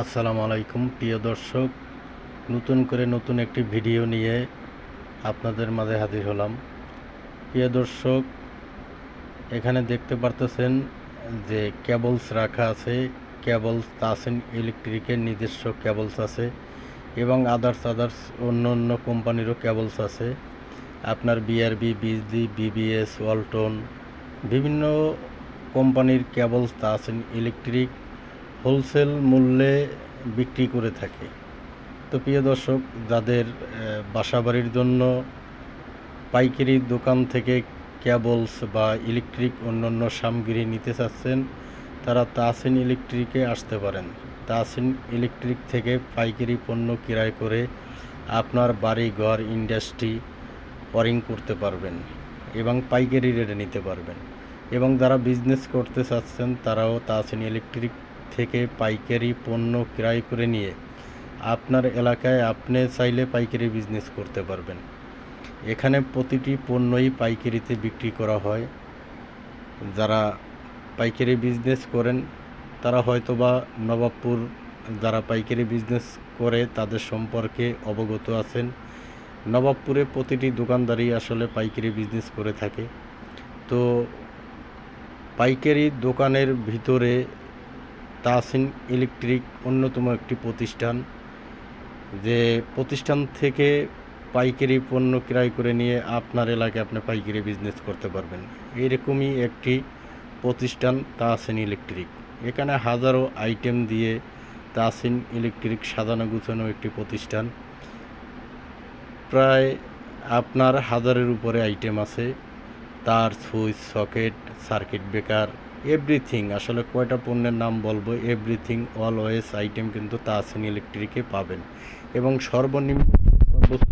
আসসালামু আলাইকুম প্রিয় দর্শক, নতুন একটি ভিডিও নিয়ে আপনাদের মাঝে হাজির হলাম। প্রিয় দর্শক, এখানে দেখতে পারতেছেন যে কেবলস রাখা আছে। কেবলস তাসিন ইলেকট্রিকের নিজস্ব কেবলস আছে এবং আদার্স অন্য কোম্পানিরও কেবলস আছে। আপনার বিআরবি, বিজলি, বিবিএস, ওয়ালটন বিভিন্ন কোম্পানির কেবলস তাসিন ইলেকট্রিক হোলসেল মূল্যে বিক্রি করে থাকে। তো প্রিয় দর্শক, যাদের বাসাবাড়ির জন্য পাইকারি দোকান থেকে কেবলস বা ইলেকট্রিক অন্যান্য সামগ্রী নিতে চাচ্ছেন, তারা তাসিন ইলেকট্রিকে আসতে পারেন। তাসিন ইলেকট্রিক থেকে পাইকারি পণ্য ক্রয় করে আপনার বাড়ি ঘর ইন্ডাস্ট্রি ওয়ারিং করতে পারবেন এবং পাইকারি রেটে নিতে পারবেন। এবং যারা বিজনেস করতে চাচ্ছেন তারাও তাসিন ইলেকট্রিক থেকে পাইকারি পণ্য ক্রয় করে নিয়ে আপনার এলাকায় আপনি চাইলে পাইকারি বিজনেস করতে পারবেন। এখানে প্রতিটি পণ্যই পাইকারিতে বিক্রি করা হয়। যারা পাইকারি বিজনেস করেন তারা হয়তোবা নবাবপুর, যারা পাইকারি বিজনেস করে তাদের সম্পর্কে অবগত আছেন। নবাবপুরে প্রতিটি দোকানদারই আসলে পাইকারি বিজনেস করে থাকে। তো পাইকারি দোকানের ভিতরে তাসিন ইলেকট্রিক অন্যতম একটি প্রতিষ্ঠান, যে প্রতিষ্ঠান থেকে পাইকারি পণ্য ক্রয় করে নিয়ে আপনার এলাকায় আপনি পাইকারি বিজনেস করতে পারবেন। এইরকমই একটি প্রতিষ্ঠান তাসিন ইলেকট্রিক। এখানে হাজারো আইটেম দিয়ে তাসিন ইলেকট্রিক সাজানো গুছানো একটি প্রতিষ্ঠান। প্রায় আপনার হাজারের উপরে আইটেম আছে। তার, switch, socket, circuit breaker, everything. আসলে কয়টা পণ্যের নাম বলবো, এভরিথিং অলওয়েজ আইটেম কিন্তু তাসিন ইলেকট্রিকে পাবেন। এবং সর্বনিম্ন সর্বোচ্চ